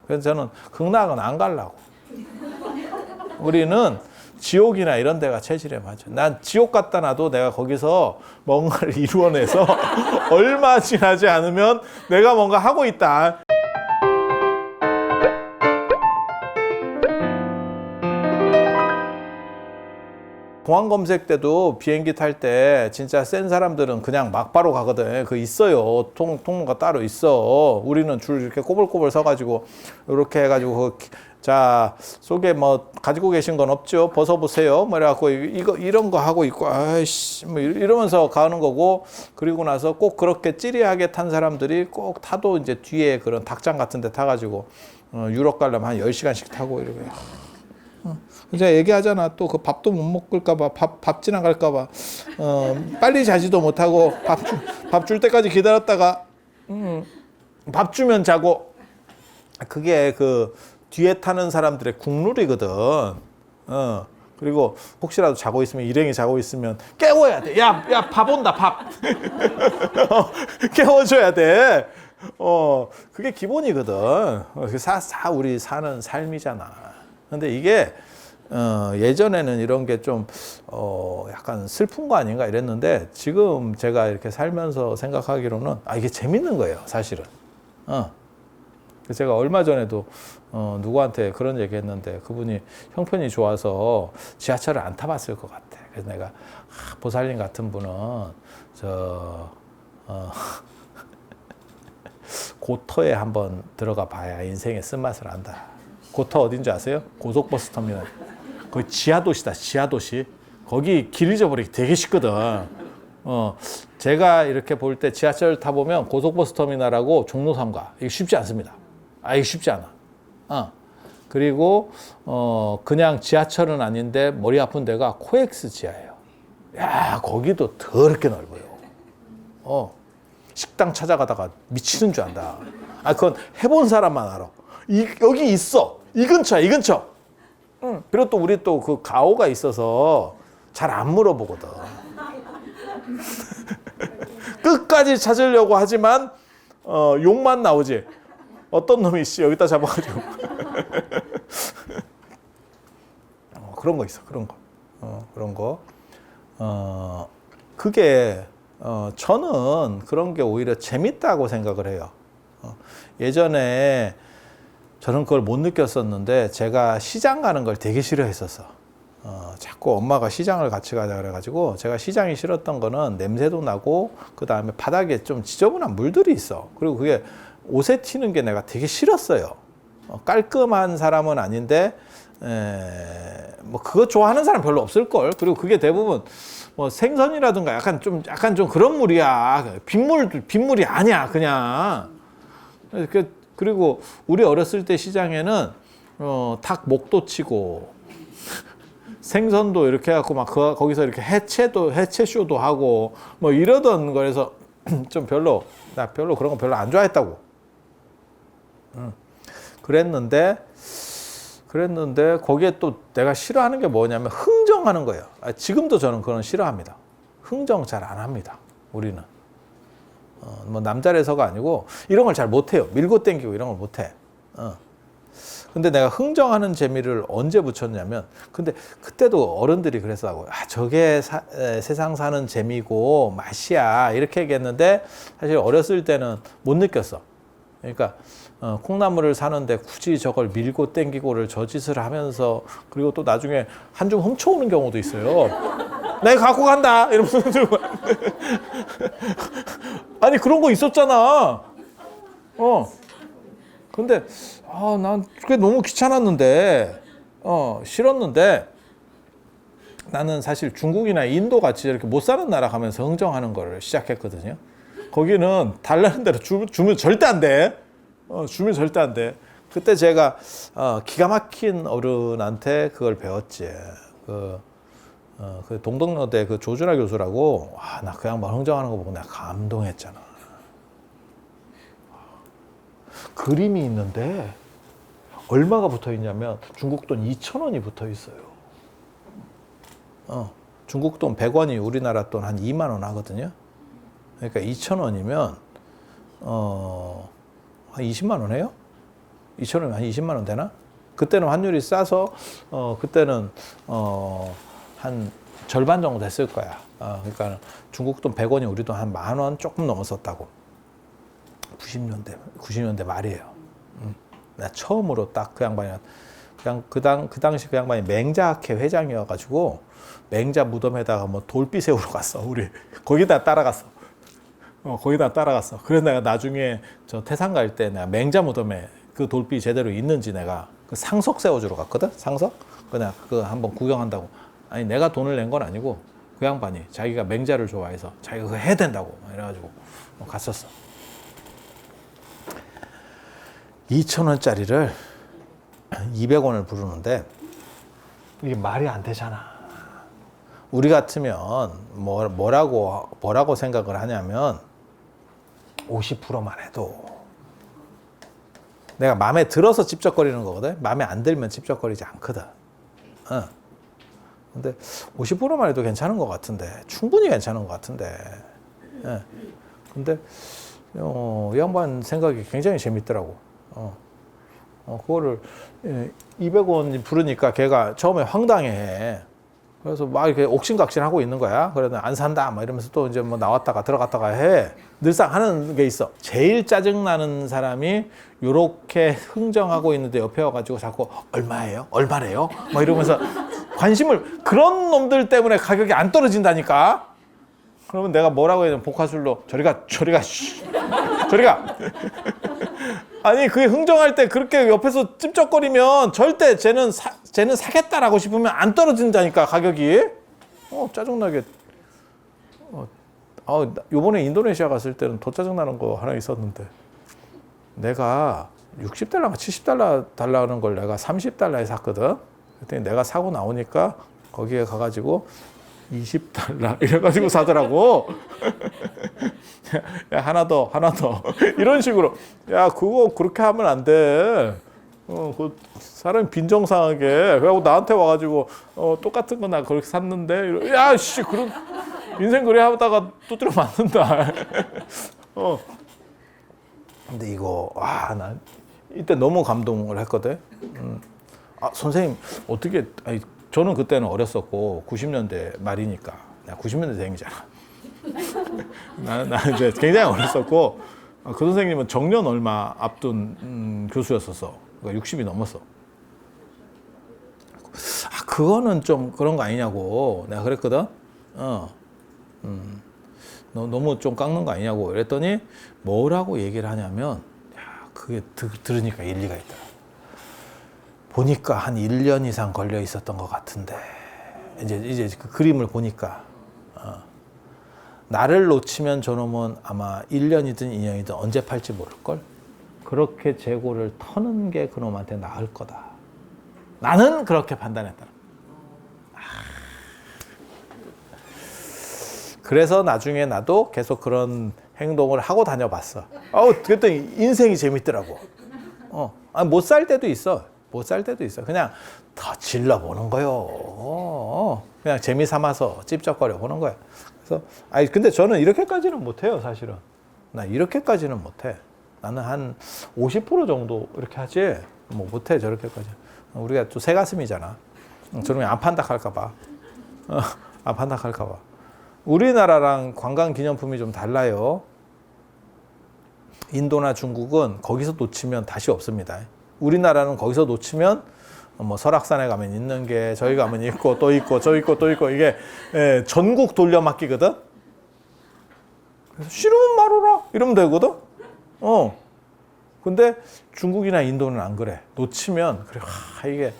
그래서 저는 극락은 안 가려고. 우리는 지옥이나 이런 데가 체질에 맞아. 난 지옥 갖다 놔도 내가 거기서 뭔가를 이루어내서 얼마 지나지 않으면 내가 뭔가 하고 있다. 공항 검색 때도 비행기 탈 때 진짜 센 사람들은 그냥 막바로 가거든. 그 있어요. 통로가 따로 있어. 우리는 줄 이렇게 꼬불꼬불 서가지고 이렇게 해가지고 자 속에 뭐 가지고 계신 건 없죠. 벗어보세요. 뭐 이래갖고 이런 거 하고 있고 아이씨 뭐 이러면서 가는 거고. 그리고 나서 꼭 그렇게 찌리하게 탄 사람들이 꼭 타도 이제 뒤에 그런 닭장 같은 데 타가지고 유럽 가려면 한 10시간씩 타고 이러고. 제가 얘기하잖아. 또 그 밥도 못 먹을까봐, 밥 지나갈까봐, 빨리 자지도 못하고, 밥 줄 때까지 기다렸다가, 밥 주면 자고. 그게 그 뒤에 타는 사람들의 국룰이거든. 그리고 혹시라도 자고 있으면, 일행이 자고 있으면 깨워야 돼. 야, 밥 온다, 밥. 깨워줘야 돼. 그게 기본이거든. 우리 사는 삶이잖아. 근데 이게, 예전에는 이런 게 좀, 약간 슬픈 거 아닌가 이랬는데, 지금 제가 이렇게 살면서 생각하기로는, 이게 재밌는 거예요, 사실은. 제가 얼마 전에도, 누구한테 그런 얘기 했는데, 그분이 형편이 좋아서 지하철을 안 타봤을 것 같아. 그래서 내가, 보살님 같은 분은, 고터에 한번 들어가 봐야 인생의 쓴맛을 안다. 고터 어딘지 아세요? 고속버스 터미널. 거기 지하도시다, 지하도시. 거기 길 잊어버리기 되게 쉽거든. 제가 이렇게 볼 때 지하철 타보면 고속버스 터미널하고 종로 3가. 이게 쉽지 않습니다. 이게 쉽지 않아. 그리고, 그냥 지하철은 아닌데 머리 아픈 데가 코엑스 지하예요. 야, 거기도 더럽게 넓어요. 식당 찾아가다가 미치는 줄 안다. 그건 해본 사람만 알아. 여기 있어. 이 근처야, 이 근처. 그리고 또 우리 또 그 가오가 있어서 잘 안 물어보거든. 끝까지 찾으려고 하지만 욕만 나오지. 어떤 놈이 여기다 잡아가지고. 그런 거 있어, 그런 거. 그런 거. 그게 저는 그런 게 오히려 재밌다고 생각을 해요. 예전에 저는 그걸 못 느꼈었는데 제가 시장 가는 걸 되게 싫어했었어. 자꾸 엄마가 시장을 같이 가자 그래가지고 제가 시장이 싫었던 거는 냄새도 나고 그 다음에 바닥에 좀 지저분한 물들이 있어. 그리고 그게 옷에 튀는 게 내가 되게 싫었어요. 깔끔한 사람은 아닌데 뭐 그거 좋아하는 사람 별로 없을걸. 그리고 그게 대부분 뭐 생선이라든가 약간 좀 그런 물이야. 빗물이 아니야 그냥. 그리고 우리 어렸을 때 시장에는 닭 목도 치고 생선도 이렇게 해갖고 막 거기서 이렇게 해체쇼도 하고 뭐 이러던 거에서 좀 나 별로 그런 거 별로 안 좋아했다고. 그랬는데 거기에 또 내가 싫어하는 게 뭐냐면 흥정하는 거예요. 지금도 저는 그런 싫어합니다. 흥정 잘 안 합니다. 우리는. 뭐 남자라서가 아니고 이런 걸 잘 못해요. 밀고 땡기고 이런 걸 못해. 근데 내가 흥정하는 재미를 언제 붙였냐면, 근데 그때도 어른들이 그랬다고. 저게 세상 사는 재미고 맛이야 이렇게 얘기했는데 사실 어렸을 때는 못 느꼈어. 그러니까 콩나물을 사는데 굳이 저걸 밀고 땡기고를 저 짓을 하면서, 그리고 또 나중에 한 줌 훔쳐오는 경우도 있어요. 내가 갖고 간다 이러면서 아니 그런 거 있었잖아. 근데 난 그게 너무 귀찮았는데 싫었는데, 나는 사실 중국이나 인도 같이 이렇게 못 사는 나라 가면서 흥정하는 거를 시작했거든요. 거기는 달라는 대로 주면 절대 안 돼. 주면 절대 안 돼. 그때 제가 기가 막힌 어른한테 그걸 배웠지. 그 동덕여대 그 조준하 교수라고. 나 그 양반 흥정하는 거 보고 내가 감동했잖아. 그림이 있는데 얼마가 붙어 있냐면 중국 돈 2,000원이 붙어 있어요. 중국 돈 100원이 우리나라 돈 한 2만 원 하거든요. 그러니까 2,000원이면 한 20만 원 해요? 2,000원이면 한 20만 원 되나? 그때는 환율이 싸서 그때는 한 절반 정도 됐을 거야. 그러니까 중국 돈 100원이 우리 돈 한 10,000원 조금 넘었었다고. 90년대 말이에요. 나 처음으로 딱 그 양반이 그냥 그 당시 그 양반이 맹자학회 회장이어가지고 맹자 무덤에다가 뭐 돌비 세우러 갔어. 우리 거기다 따라갔어. 거기다 따라갔어. 그래서 내가 나중에 저 태산 갈 때 내가 맹자 무덤에 그 돌비 제대로 있는지 내가 그 상석 세워주러 갔거든. 상석 그냥 그 한번 구경한다고. 아니 내가 돈을 낸 건 아니고 그 양반이 자기가 맹자를 좋아해서 자기가 그거 해야 된다고 이래가지고 갔었어. 2,000원짜리를 200원을 부르는데 이게 말이 안 되잖아. 우리 같으면 뭐라고 생각을 하냐면 50%만 해도 내가 마음에 들어서 찝쩍거리는 거거든. 마음에 안 들면 찝쩍거리지 않거든. 근데 50%만 해도 괜찮은 것 같은데, 충분히 괜찮은 것 같은데. 근데 이 양반 생각이 굉장히 재밌더라고. 그거를 200원 부르니까 걔가 처음에 황당해. 그래서 막 이렇게 옥신각신하고 있는 거야. 그래도 안 산다 막 이러면서 또 이제 뭐 나왔다가 들어갔다가 해. 늘상 하는 게 있어. 제일 짜증나는 사람이 요렇게 흥정하고 있는데 옆에 와가지고 자꾸 얼마예요? 얼마래요? 막 이러면서 관심을, 그런 놈들 때문에 가격이 안 떨어진다니까. 그러면 내가 뭐라고 해야 되나, 복화술로 저리가 아니 그게 흥정할 때 그렇게 옆에서 찝쩍거리면 절대 쟤는 사겠다라고 싶으면 안 떨어진다니까 가격이. 짜증나게. 요번에 인도네시아 갔을 때는 더 짜증나는 거 하나 있었는데, 내가 60달러가 70달러 달라는 걸 내가 30달러에 샀거든. 그랬더니 내가 사고 나오니까 거기에 가가지고 20달러 이래가지고 사더라고. 야, 하나 더 이런 식으로. 야, 그거 그렇게 하면 안 돼. 그 사람이 빈정상하게 그래갖고 나한테 와가지고 똑같은 거 나 그렇게 샀는데, 야 씨, 그런 인생 그래 하다가 두드려 맞는다. 근데 이거 난 이때 너무 감동을 했거든. 선생님 어떻게, 저는 그때는 어렸었고 90년대 말이니까, 나 90년대 생이잖아. 나 이제 굉장히 어렸었고, 그 선생님은 정년 얼마 앞둔 교수였었어. 그러니까 60이 넘었어. 그거는 좀 그런 거 아니냐고 내가 그랬거든. 너무 좀 깎는 거 아니냐고 그랬더니 뭐라고 얘기를 하냐면, 그게 들으니까 일리가 있더라. 보니까 한 1년 이상 걸려 있었던 것 같은데, 이제 그 그림을 보니까 나를 놓치면 저놈은 아마 1년이든 2년이든 언제 팔지 모를걸. 그렇게 재고를 터는 게 그놈한테 나을 거다. 나는 그렇게 판단했다. 그래서 나중에 나도 계속 그런 행동을 하고 다녀봤어. 그랬더니 인생이 재밌더라고. 못 살 때도 있어. 그냥 더 질러보는 거요. 그냥 재미 삼아서 찝쩍거려 보는 거야. 그래서 근데 저는 이렇게까지는 못해요, 사실은. 나 이렇게까지는 못해. 나는 한 50% 정도 이렇게 하지, 뭐 못해 저렇게까지. 우리가 또 새가슴이잖아. 저놈이 안 판닥할까봐. 안 판닥할까봐. 우리나라랑 관광기념품이 좀 달라요. 인도나 중국은 거기서 놓치면 다시 없습니다. 우리나라는 거기서 놓치면 뭐 설악산에 가면 있는 게 저기 가면 있고 또 있고 저 있고 또 있고, 이게 전국 돌려막기거든. 그래서 싫으면 말어라 이러면 되거든. 근데 중국이나 인도는 안 그래. 놓치면 그래. 이게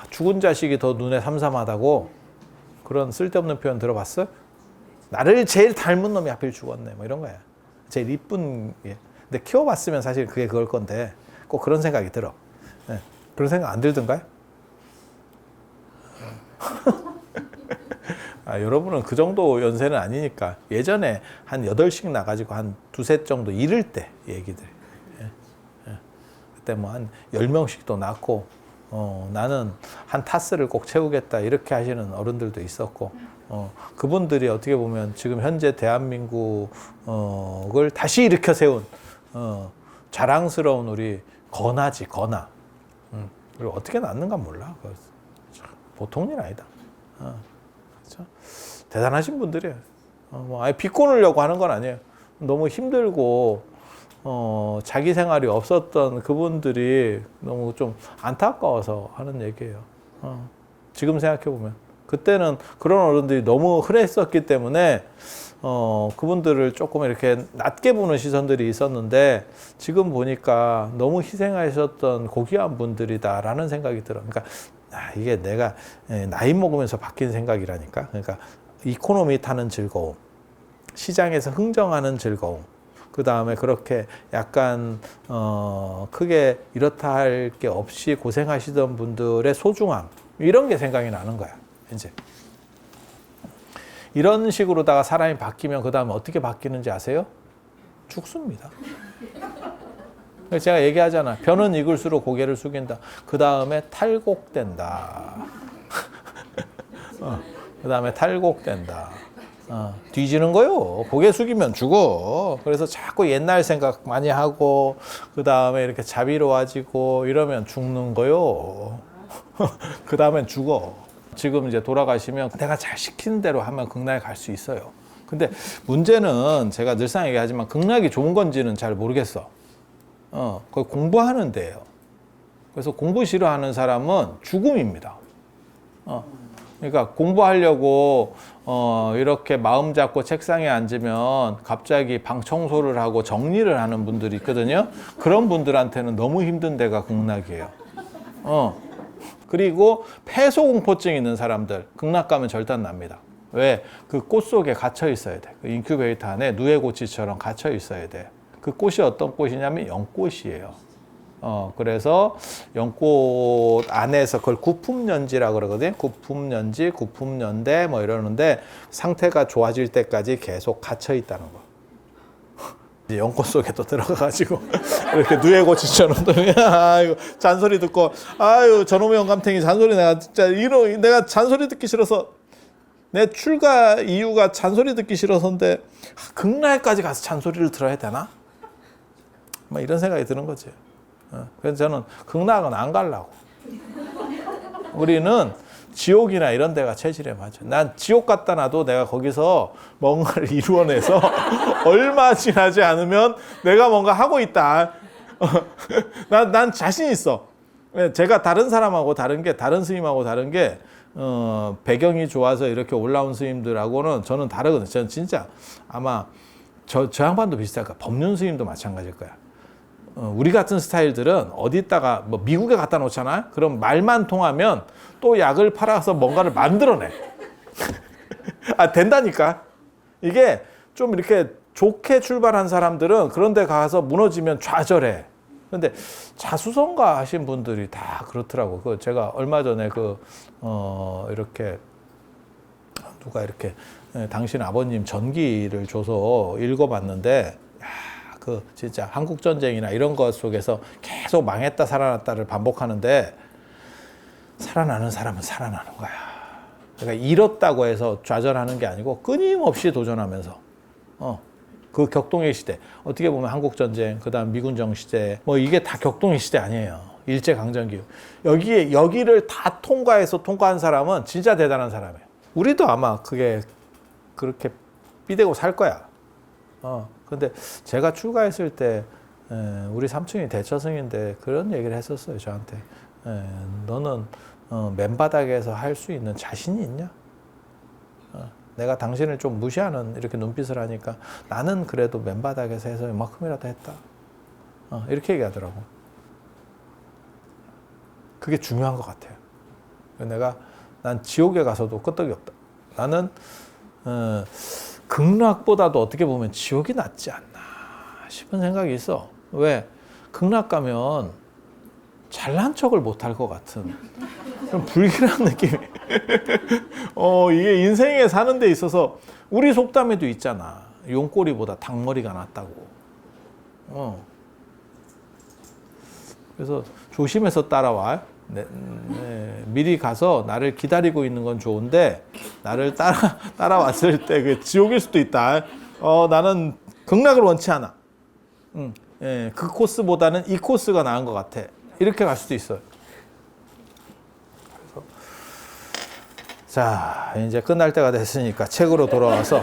죽은 자식이 더 눈에 삼삼하다고, 그런 쓸데없는 표현 들어봤어? 나를 제일 닮은 놈이 하필 죽었네, 뭐 이런 거야. 제일 이쁜 게. 근데 키워봤으면 사실 그게 그걸 건데 꼭 그런 생각이 들어. 그런 생각 안 들던가요? 여러분은 그 정도 연세는 아니니까. 예전에 한 8씩 나가지고 한 두세 정도 이를 때 얘기들. 그때 뭐 한 10명씩도 낳고, 나는 한 타스를 꼭 채우겠다 이렇게 하시는 어른들도 있었고, 그분들이 어떻게 보면 지금 현재 대한민국을 다시 일으켜 세운 자랑스러운 우리 건하지, 건하. 그리고 어떻게 낳는가 몰라. 보통 일 아니다. 그렇죠? 대단하신 분들이에요. 뭐 아예 비꼬느려고 하는 건 아니에요. 너무 힘들고 자기 생활이 없었던 그분들이 너무 좀 안타까워서 하는 얘기예요. 지금 생각해 보면 그때는 그런 어른들이 너무 흔했었기 때문에 그분들을 조금 이렇게 낮게 보는 시선들이 있었는데 지금 보니까 너무 희생하셨던 고귀한 분들이다라는 생각이 들어. 그러니까 이게 내가 나이 먹으면서 바뀐 생각이라니까. 그러니까 이코노미 타는 즐거움, 시장에서 흥정하는 즐거움, 그 다음에 그렇게 약간 크게 이렇다 할 게 없이 고생하시던 분들의 소중함, 이런 게 생각이 나는 거야. 이제 이런 식으로다가 사람이 바뀌면 그 다음에 어떻게 바뀌는지 아세요? 죽습니다. 제가 얘기하잖아. 벼는 익을수록 고개를 숙인다. 그 다음에 탈곡된다. 그 다음에 탈곡된다. 뒤지는 거요. 고개 숙이면 죽어. 그래서 자꾸 옛날 생각 많이 하고 그 다음에 이렇게 자비로워지고 이러면 죽는 거요. 그 다음엔 죽어. 지금 이제 돌아가시면 내가 잘 시키는 대로 하면 극락에 갈 수 있어요. 근데 문제는 제가 늘상 얘기하지만 극락이 좋은 건지는 잘 모르겠어. 그걸 공부하는 데예요. 그래서 공부 싫어하는 사람은 죽음입니다. 그러니까 공부하려고 이렇게 마음 잡고 책상에 앉으면 갑자기 방 청소를 하고 정리를 하는 분들이 있거든요. 그런 분들한테는 너무 힘든 데가 극락이에요. 그리고 폐소공포증 있는 사람들 극락 가면 절단 납니다. 왜? 그 꽃 속에 갇혀 있어야 돼. 그 인큐베이터 안에 누에고치처럼 갇혀 있어야 돼. 그 꽃이 어떤 꽃이냐면 연꽃이에요. 그래서 연꽃 안에서 그걸 구품연지라고 그러거든요. 구품연지, 구품연대 뭐 이러는데 상태가 좋아질 때까지 계속 갇혀 있다는 거. 이제 연꽃 속에 또 들어가가지고 이렇게 누에고치처럼 아이고 잔소리 듣고 아유 저놈의 영감탱이 잔소리 내가 진짜 내가 잔소리 듣기 싫어서 내 출가 이유가 잔소리 듣기 싫어서인데 극락까지 가서 잔소리를 들어야 되나? 막 이런 생각이 드는 거지. 그래서 저는 극락은 안 가려고. 우리는 지옥이나 이런 데가 체질에 맞아. 난 지옥 갖다 놔도 내가 거기서 뭔가를 이루어내서 얼마 지나지 않으면 내가 뭔가 하고 있다. 난 자신 있어. 제가 다른 사람하고 다른 게, 다른 스님하고 다른 게, 배경이 좋아서 이렇게 올라온 스님들하고는 저는 다르거든요. 저는 진짜 아마 저 양반도 비슷할 거야. 법륜 스님도 마찬가지일 거야. 우리 같은 스타일들은 어디다가 뭐 미국에 갖다 놓잖아. 그럼 말만 통하면 또 약을 팔아서 뭔가를 만들어내. 된다니까. 이게 좀 이렇게 좋게 출발한 사람들은 그런 데 가서 무너지면 좌절해. 근데 자수성가 하신 분들이 다 그렇더라고. 그 제가 얼마 전에 이렇게 누가 이렇게 당신 아버님 전기를 줘서 읽어봤는데 진짜 한국 전쟁이나 이런 것 속에서 계속 망했다 살아났다를 반복하는데 살아나는 사람은 살아나는 거야. 그러니까 잃었다고 해서 좌절하는 게 아니고 끊임없이 도전하면서 그 격동의 시대, 어떻게 보면 한국 전쟁, 그다음 미군정 시대, 뭐 이게 다 격동의 시대 아니에요. 일제 강점기. 여기를 다 통과한 사람은 진짜 대단한 사람이에요. 우리도 아마 그게 그렇게 삐대고 살 거야. 근데 제가 출가했을 때 우리 삼촌이 대처승인데 그런 얘기를 했었어요, 저한테. 너는 맨바닥에서 할 수 있는 자신이 있냐? 내가 당신을 좀 무시하는 이렇게 눈빛을 하니까 나는 그래도 맨바닥에서 해서 이만큼이라도 했다. 이렇게 얘기하더라고. 그게 중요한 것 같아요. 난 지옥에 가서도 끄떡이 없다. 나는 극락보다도 어떻게 보면 지옥이 낫지 않나 싶은 생각이 있어. 왜? 극락 가면 잘난 척을 못할 것 같은 좀 불길한 느낌이. 이게 인생에 사는 데 있어서 우리 속담에도 있잖아. 용꼬리보다 닭머리가 낫다고. 그래서 조심해서 따라와. 미리 가서 나를 기다리고 있는 건 좋은데 나를 따라왔을 때 그 지옥일 수도 있다. 나는 극락을 원치 않아. 예, 그 코스보다는 이 코스가 나은 것 같아. 이렇게 갈 수도 있어요. 그래서 자, 이제 끝날 때가 됐으니까 책으로 돌아와서